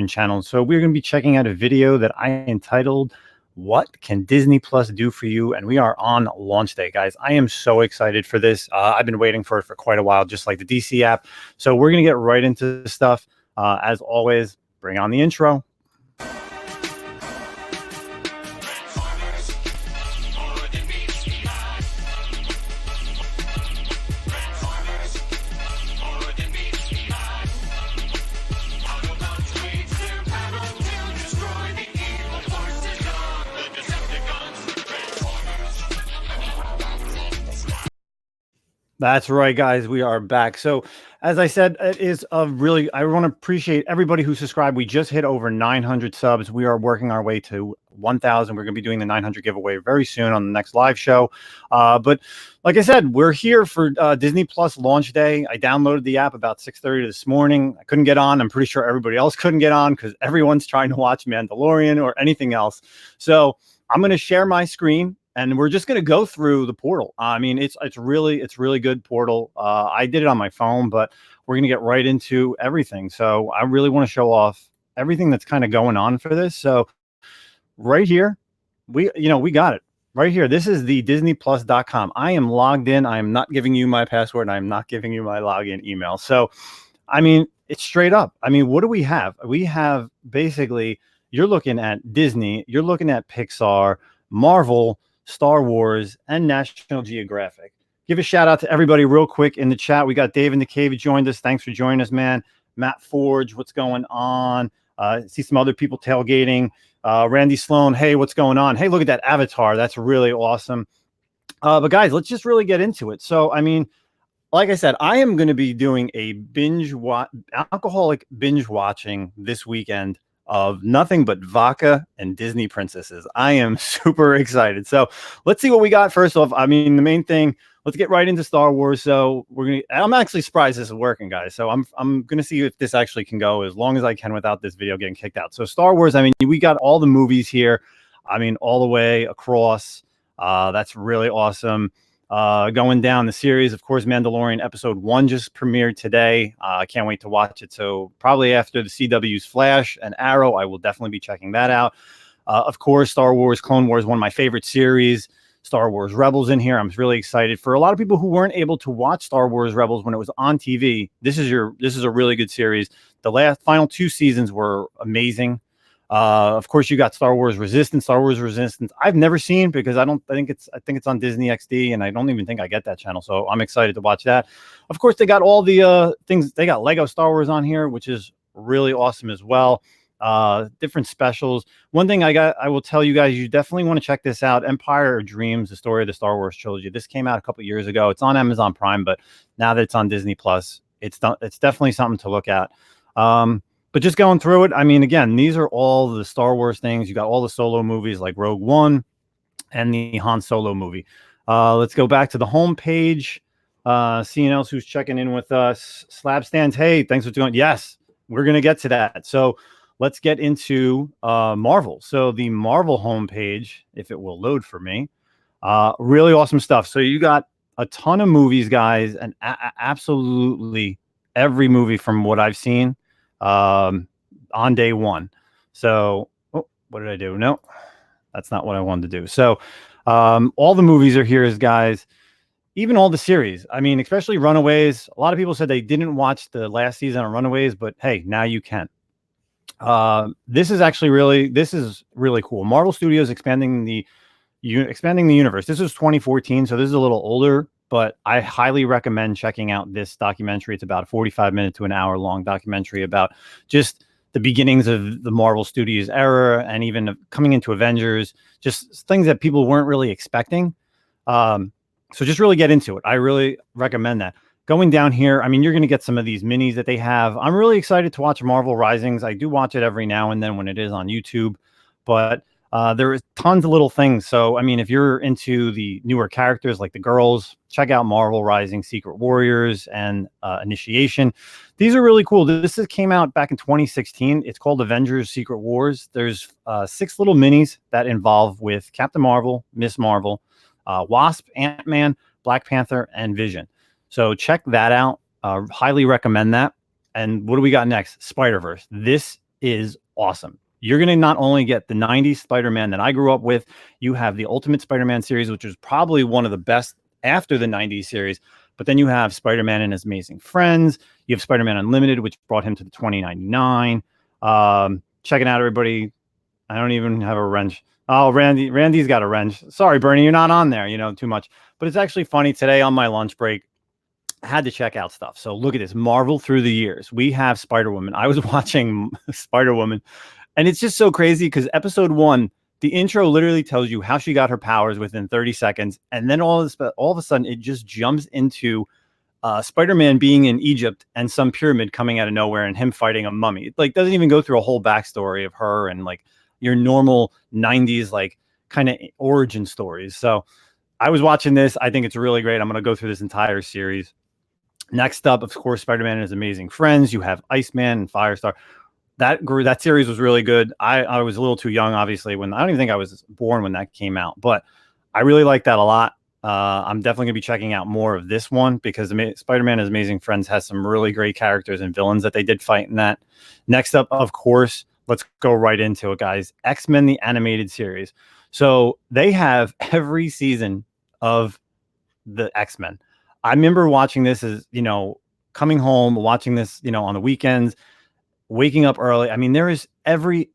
channel. So we're going to be checking out a video that I entitled, "What Can Disney Plus Do for You?" And we are on launch day, guys. I am so excited for this. I've been waiting for it for quite a while, just like the DC app. So we're going to get right into the stuff. As always, bring on the intro. That's right, guys. We are back. So, as I said, it is a really, I want to appreciate everybody who subscribed. We just hit over 900 subs. We are working our way to 1,000. We're going to be doing the 900 giveaway very soon on the next live show. But like I said, we're here for Disney Plus launch day. I downloaded the app about 6:30 this morning. I couldn't get on. I'm pretty sure everybody else couldn't get on because everyone's trying to watch Mandalorian or anything else. So I'm going to share my screen. And we're just going to go through the portal. I mean, it's really good portal. I did it on my phone, but we're going to get right into everything. So I really want to show off everything that's kind of going on for this. So right here, we got it right here. This is the DisneyPlus.com. I am logged in. I am not giving you my password. And I'm not giving you my login email. So, I mean, it's straight up. I mean, what do we have? We have basically, you're looking at Disney, you're looking at Pixar, Marvel, Star Wars, and National Geographic. Give a shout out to everybody real quick in the chat. We got Dave in the Cave joined us. Thanks for joining us, man. Matt Forge, what's going on? See some other people tailgating. Randy Sloan, hey, what's going on? Hey, look at that Avatar. That's really awesome. But guys, let's just really get into it. So, I mean, like I said, I am going to be doing a alcoholic binge watching this weekend of nothing but vodka and Disney princesses. I am super excited. So let's see what we got. First off, I mean, the main thing, let's get right into Star Wars. So I'm actually surprised this is working, guys. So I'm going to see if this actually can go as long as I can without this video getting kicked out. So Star Wars, I mean, we got all the movies here. I mean, all the way across. That's really awesome. Going down the series, of course, Mandalorian episode 1 just premiered today. I can't wait to watch it. So probably after the CW's Flash and Arrow, I will definitely be checking that out. Of course, Star Wars Clone Wars, one of my favorite series. Star Wars Rebels in here. I'm really excited. For a lot of people who weren't able to watch Star Wars Rebels when it was on TV, this is a really good series. The final 2 seasons were amazing. Of course, you got Star Wars Resistance. I've never seen because I think it's on Disney XD, and I don't even think I get that channel. So I'm excited to watch that. Of course, they got all the things. They got Lego Star Wars on here, which is really awesome as well. Different specials. One thing I will tell you guys, you definitely want to check this out. Empire of Dreams, the story of the Star Wars trilogy. This came out a couple years ago. It's on Amazon Prime, but now that it's on Disney Plus, it's definitely something to look at. But just going through it, I mean, again, these are all the Star Wars things. You got all the solo movies like Rogue One and the Han Solo movie. Let's go back to the home page. Seeing else who's checking in with us. Slab Stands, hey, thanks for doing. Yes, we're going to get to that. So let's get into Marvel. So the Marvel homepage, if it will load for me, really awesome stuff. So you got a ton of movies, guys, and absolutely every movie from what I've seen on day one. So what did I do? No, that's not what I wanted to do. So all the movies are here, guys. Even all the series. I mean, especially Runaways. A lot of people said they didn't watch the last season of Runaways, but hey, now you can. This is really cool. Marvel Studios expanding the universe. This is 2014, so this is a little older, but I highly recommend checking out this documentary. It's about a 45-minute to an hour long documentary about just the beginnings of the Marvel Studios era and even coming into Avengers, just things that people weren't really expecting. So just really get into it. I really recommend that. Going down here, I mean, you're going to get some of these minis that they have. I'm really excited to watch Marvel Risings. I do watch it every now and then when it is on YouTube, but there is tons of little things. So, I mean, if you're into the newer characters like the girls, check out Marvel Rising, Secret Warriors, and Initiation. These are really cool. This came out back in 2016. It's called Avengers Secret Wars. There's 6 little minis that involve with Captain Marvel, Miss Marvel, Wasp, Ant-Man, Black Panther, and Vision. So check that out. Highly recommend that. And what do we got next? Spider-Verse. This is awesome. You're going to not only get the 90s Spider-Man that I grew up with, you have the Ultimate Spider-Man series, which is probably one of the best after the 90s series. But then you have Spider-Man and His Amazing Friends. You have Spider-Man Unlimited, which brought him to the 2099. Check it out, everybody. I don't even have a wrench. Oh, Randy's got a wrench. Sorry, Bernie, you're not on there, too much. But it's actually funny. Today on my lunch break, I had to check out stuff. So look at this. Marvel through the years. We have Spider-Woman. I was watching Spider-Woman, and it's just so crazy because episode 1, the intro literally tells you how she got her powers within 30 seconds. And then all of a sudden, it just jumps into Spider-Man being in Egypt and some pyramid coming out of nowhere and him fighting a mummy. It doesn't even go through a whole backstory of her and your normal 90s kind of origin stories. So I was watching this. I think it's really great. I'm going to go through this entire series. Next up, of course, Spider-Man and His Amazing Friends. You have Iceman and Firestar. That series was really good. I was a little too young, obviously, when I don't even think I was born when that came out, but I really like that a lot. I'm definitely going to be checking out more of this one because Spider-Man and His Amazing Friends has some really great characters and villains that they did fight in that. Next up, of course, let's go right into it, guys. X-Men, the animated series. So they have every season of the X-Men. I remember watching this as, coming home, watching this, on the weekends, waking up early. I mean, there is every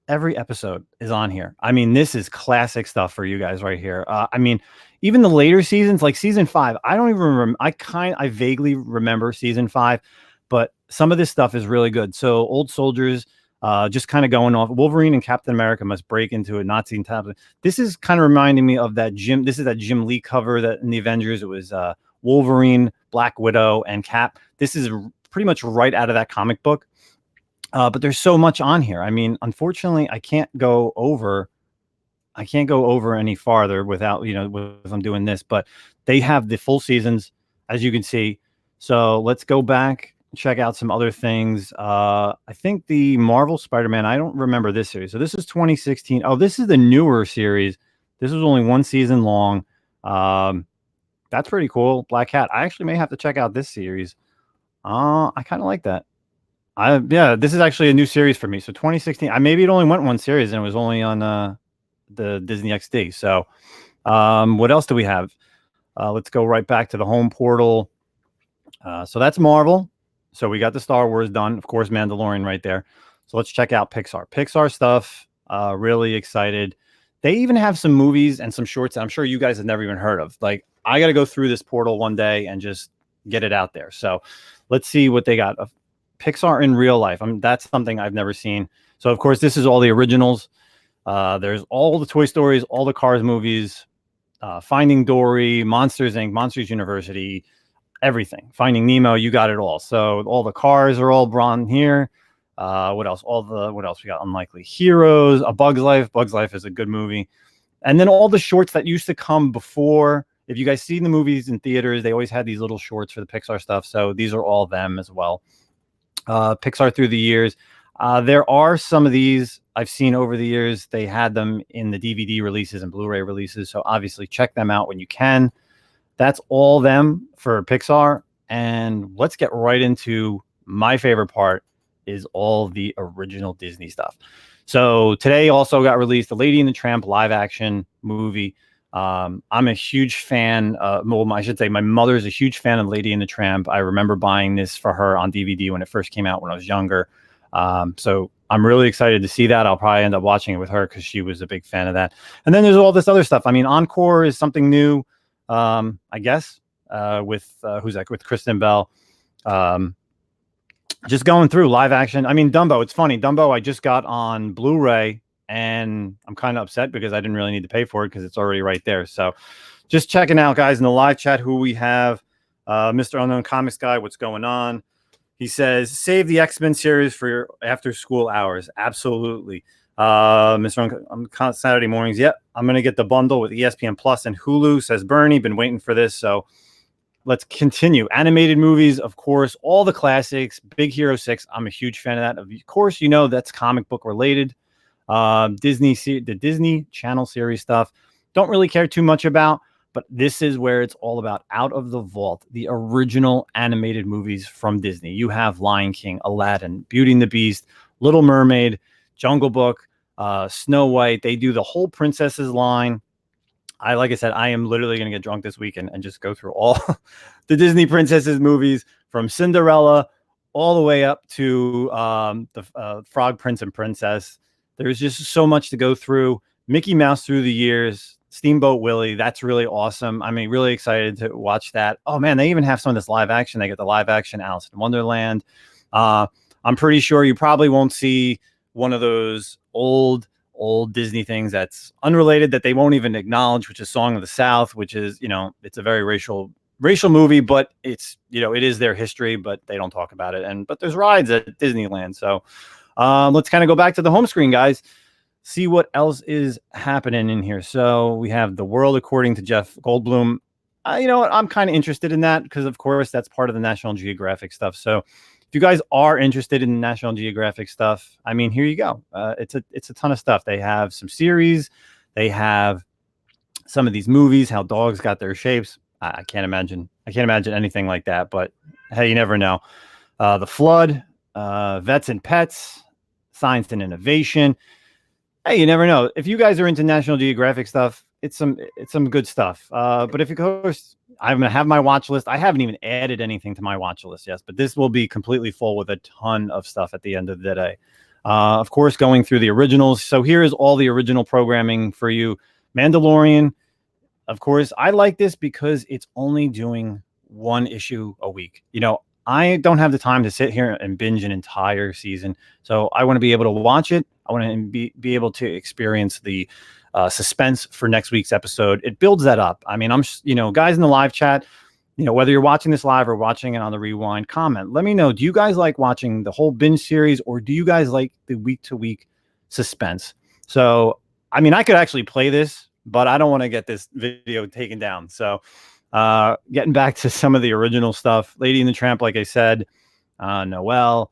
episode is on here. I mean, this is classic stuff for you guys right here. I mean, even the later seasons, like season 5, I don't even remember. I vaguely remember season 5, but some of this stuff is really good. So old soldiers, just kind of going off. Wolverine and Captain America must break into a Nazi town. This is kind of reminding me of that Jim. This is that Jim Lee cover that in the Avengers. It was Wolverine, Black Widow, and Cap. This is pretty much right out of that comic book. But there's so much on here. I mean, unfortunately, I can't go over any farther without, if I'm doing this, but they have the full seasons, as you can see. So let's go back, check out some other things. I think the Marvel Spider-Man, I don't remember this series. So this is 2016. Oh, this is the newer series. This was only 1 season long. That's pretty cool. Black Cat. I actually may have to check out this series. I kind of like that. This is actually a new series for me. So 2016, maybe it only went 1 series and it was only on the Disney XD. So what else do we have? Let's go right back to the home portal. So that's Marvel. So we got the Star Wars done. Of course, Mandalorian right there. So let's check out Pixar. Pixar stuff. Really excited. They even have some movies and some shorts that I'm sure you guys have never even heard of. I got to go through this portal one day and just get it out there. So let's see what they got. Pixar in real life. That's something I've never seen. So of course, this is all the originals. There's all the Toy Stories, all the Cars movies, Finding Dory, Monsters Inc., Monsters University, everything. Finding Nemo, you got it all. So all the Cars are all brought here. What else? What else we got? Unlikely Heroes, A Bug's Life. Bug's Life is a good movie. And then all the shorts that used to come before. If you guys see the movies in theaters, they always had these little shorts for the Pixar stuff. So these are all them as well. Pixar through the years. There are some of these I've seen over the years. They had them in the DVD releases and Blu-ray releases. So obviously check them out when you can. That's all them for Pixar. And let's get right into my favorite part is all the original Disney stuff. So today also got released the Lady and the Tramp live action movie. I'm a huge fan. Well, I should say my mother's a huge fan of Lady and the Tramp. I remember buying this for her on DVD when it first came out when I was younger. So I'm really excited to see that. I'll probably end up watching it with her because she was a big fan of that. And then there's all this other stuff. I mean, Encore is something new, I guess, with who's that? With Kristen Bell. Just going through live action. I mean, Dumbo. It's funny. Dumbo I just got on Blu-ray. And I'm kind of upset because I didn't really need to pay for it because it's already right there. So just checking out, guys, in the live chat who we have. Mr. Unknown Comics Guy, what's going on? He says, save the X-Men series for your after-school hours. Absolutely. Mr. Saturday mornings. Yep, I'm going to get the bundle with ESPN Plus and Hulu, says Bernie. Been waiting for this. So let's continue. Animated movies, of course, all the classics. Big Hero 6. I'm a huge fan of that. Of course, that's comic book related. The Disney Channel series stuff, don't really care too much about, but this is where it's all about. Out of the vault, the original animated movies from Disney. You have Lion King, Aladdin, Beauty and the Beast, Little Mermaid, Jungle Book, Snow White. They do the whole princesses line. Like I said, I am literally going to get drunk this weekend and just go through all the Disney princesses movies from Cinderella all the way up to the Frog Prince and Princess. There's just so much to go through. Mickey Mouse through the years, Steamboat Willie. That's really awesome. I mean, really excited to watch that. Oh man, they even have some of this live action. They get the live action Alice in Wonderland. I'm pretty sure you probably won't see one of those old Disney things that's unrelated that they won't even acknowledge, which is Song of the South, which is, it's a very racial movie, but it's, it is their history, but they don't talk about it. But there's rides at Disneyland. So let's kind of go back to the home screen, guys, see what else is happening in here. So we have The World According to Jeff Goldblum. You know what? I'm kind of interested in that because, of course, that's part of the National Geographic stuff. So if you guys are interested in National Geographic stuff, I mean, here you go. It's a ton of stuff. They have some series. They have some of these movies, how dogs got their shapes. I can't imagine anything like that. But hey, you never know. The Flood, Vets and Pets, Science and Innovation. Hey, you never know. If you guys are into National Geographic stuff, it's some good stuff. But if, of course, I'm going to have my watch list. I haven't even added anything to my watch list yet, but this will be completely full with a ton of stuff at the end of the day. Of course, going through the originals. So here is all the original programming for you. Mandalorian. Of course, I like this because it's only doing one issue a week. I don't have the time to sit here and binge an entire season. So I want to be able to watch it. I want to be able to experience the suspense for next week's episode. It builds that up. I mean, guys in the live chat, whether you're watching this live or watching it on the rewind, comment. Let me know. Do you guys like watching the whole binge series, or do you guys like the week-to-week suspense? So, I mean, I could actually play this, but I don't want to get this video taken down. So, getting back to some of the original stuff, Lady and the Tramp, like I said, Noelle,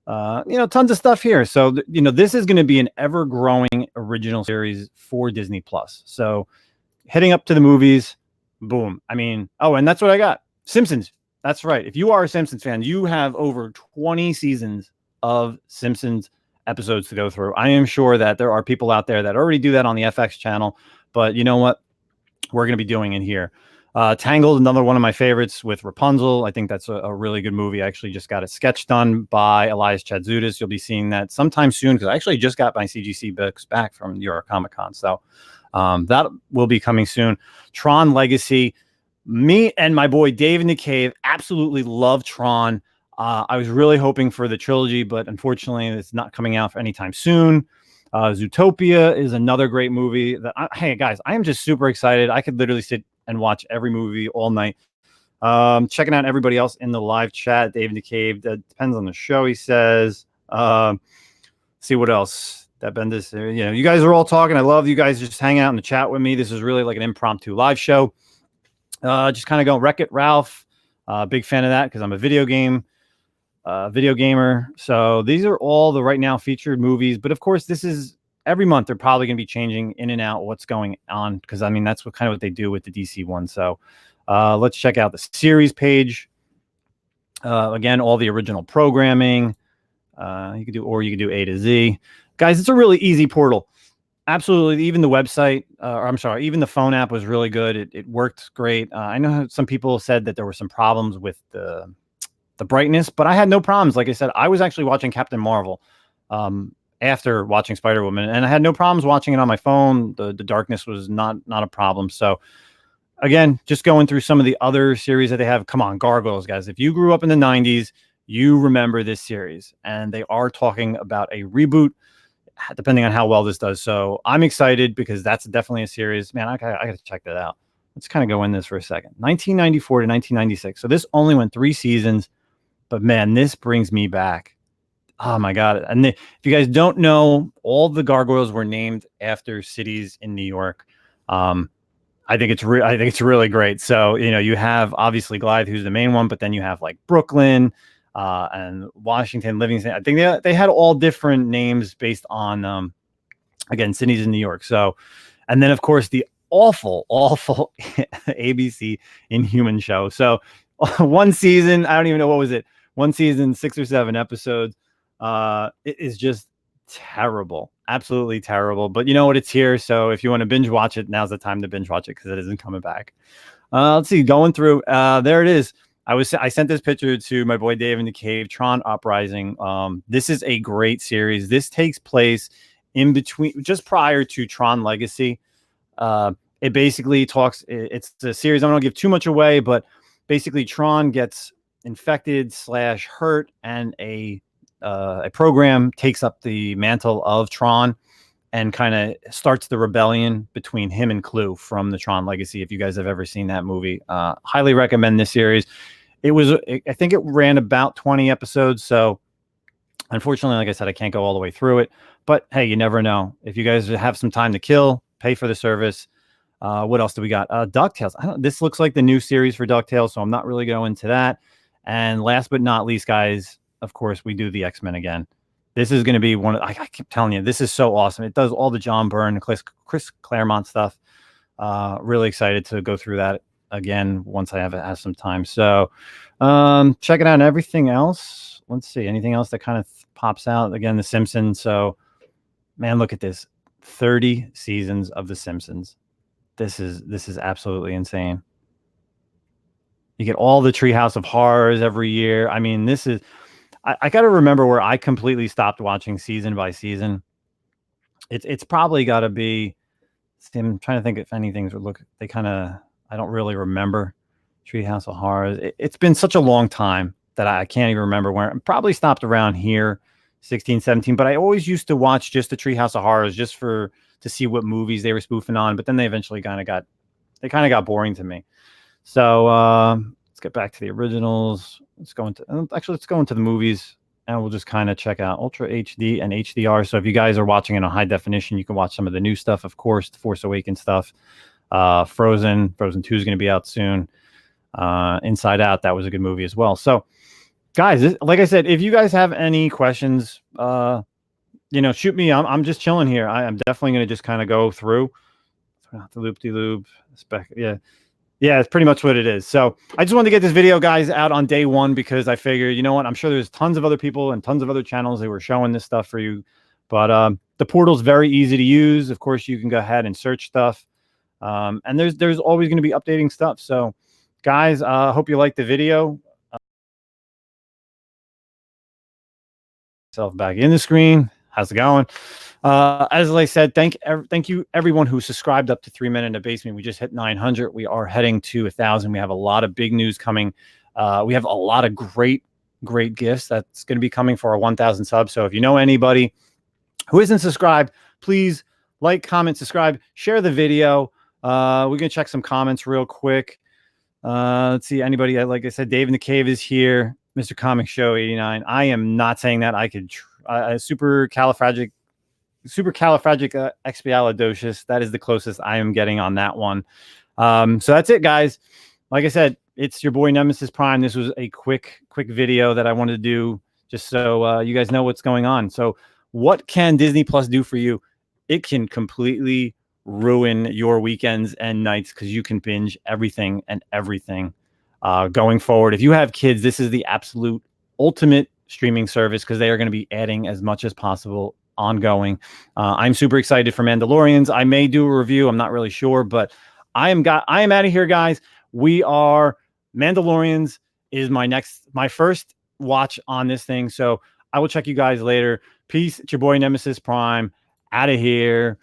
tons of stuff here. So, this is going to be an ever-growing original series for Disney Plus. So, heading up to the movies, boom. I mean, and that's what I got. Simpsons. That's right. If you are a Simpsons fan, you have over 20 seasons of Simpsons episodes to go through. I am sure that there are people out there that already do that on the FX channel, but you know what? We're going to be doing it here. Tangled, another one of my favorites with Rapunzel. I think that's a really good movie. I actually just got a sketch done by Elias Chatzoudas. You'll be seeing that sometime soon because I actually just got my CGC books back from New York Comic Con. So that will be coming soon. Tron Legacy. Me and my boy Dave in the Cave absolutely love Tron. I was really hoping for the trilogy, but unfortunately it's not coming out for anytime soon. Zootopia is another great movie. Hey, guys, I am just super excited. I could literally sit and watch every movie all night. Checking out everybody else in the live chat. Dave in the Cave. That depends on the show, he says. See what else. That Bendis. You guys are all talking. I love you guys just hang out in the chat with me. This is really like an impromptu live show. Just kind of go Wreck-It Ralph. Big fan of that because I'm a video gamer. So these are all the right now featured movies. But of course, this is every month. They're probably going to be changing in and out what's going on because I mean that's what they do with the DC one. So let's check out the series page. Again, all the original programming. You could do A to Z. Guys, it's a really easy portal. Absolutely. Even the website, even the phone app was really good. It worked great. I know some people said that there were some problems with the brightness, but I had no problems. Like I said, I was actually watching Captain Marvel after watching Spider-Woman, and I had no problems watching it on my phone. The darkness was not a problem. So again, just going through some of the other series that they have. Come on, Gargoyles, guys. If you grew up in the 90s, you remember this series, and they are talking about a reboot depending on how well this does. So I'm excited because that's definitely a series. Man, I got to check that out. Let's kind of go in this for a second. 1994 to 1996. So this only went 3 seasons, but man, this brings me back. Oh my God. And if you guys don't know, all the Gargoyles were named after cities in New York. I think it's really great. So, you have obviously Glythe, who's the main one, but then you have like Brooklyn, and Washington, Livingston. I think they had all different names based on, again, cities in New York. So, and then of course the awful ABC Inhuman show. So one season, I don't even know, what was it? One season, 6 or 7 episodes. It is just terrible, absolutely terrible. But you know what? It's here. So if you want to binge watch it, now's the time to binge watch it because it isn't coming back. Let's see. Going through. There it is. I sent this picture to my boy Dave in the Cave. Tron Uprising. This is a great series. This takes place in between, just prior to Tron Legacy. It basically talks. It's a series. I'm not gonna give too much away, but basically Tron gets infected / hurt, and a program takes up the mantle of Tron and kind of starts the rebellion between him and Clue from the Tron Legacy. If you guys have ever seen that movie, highly recommend this series. I think it ran about 20 episodes. So unfortunately, like I said, I can't go all the way through it, but hey, you never know. If you guys have some time to kill, pay for the service. What else do we got? DuckTales. This looks like the new series for DuckTales, so I'm not really going into that. And last but not least, guys, of course, we do the X-Men again. This is going to be one of, I keep telling you, this is so awesome. It does all the John Byrne, Chris Claremont stuff. Really excited to go through that again once I have some time. So check it out. And everything else, let's see, anything else that kind of pops out? Again, The Simpsons. So, man, look at this. 30 seasons of The Simpsons. This is absolutely insane. You get all the Treehouse of Horrors every year. I mean, this is, I got to remember where I completely stopped watching season by season. It's probably got to be, I'm trying to think if anything's they kind of, I don't really remember Treehouse of Horrors. It's been such a long time that I can't even remember where. I probably stopped around here, 16, 17, but I always used to watch just the Treehouse of Horrors just to see what movies they were spoofing on. But then they eventually kind of got boring to me. So let's get back to the originals. Let's go into the movies, and we'll just kind of check out Ultra HD and HDR. So if you guys are watching it on high definition, you can watch some of the new stuff, of course, the Force Awakens stuff. Frozen 2 is going to be out soon. Inside Out, that was a good movie as well. So guys, like I said, if you guys have any questions, shoot me. I'm just chilling here. I'm definitely going to just kind of go through the loop-de-loop spec. Yeah, it's pretty much what it is. So I just wanted to get this video, guys, out on day one because I figured, you know what? I'm sure there's tons of other people and tons of other channels that were showing this stuff for you. But the portal's very easy to use. Of course, you can go ahead and search stuff. And there's always going to be updating stuff. So, guys, I hope you liked the video. Myself back in the screen. How's it going? As I said, thank you everyone who subscribed up to 3 Men in the Basement. We just hit 900. We are heading to 1,000. We have a lot of big news coming. We have a lot of great gifts that's going to be coming for our 1,000 subs. So if you know anybody who isn't subscribed, please like, comment, subscribe, share the video. We're going to check some comments real quick. Let's see. Anybody, like I said, Dave in the Cave is here. Mr. Comic Show 89. I am not saying that. I could supercalifragilisticexpialidocious. That is the closest I am getting on that one. So that's it, guys. Like I said, it's your boy Nemesis Prime. This was a quick video that I wanted to do just so you guys know what's going on. So what can Disney Plus do for you? It can completely ruin your weekends and nights because you can binge everything going forward. If you have kids, this is the absolute ultimate streaming service because they are going to be adding as much as possible ongoing. I'm super excited for Mandalorians. I may do a review. I'm not really sure, but I am out of here, guys. Mandalorians is my first watch on this thing. So I will check you guys later. Peace. It's your boy Nemesis Prime. Out of here.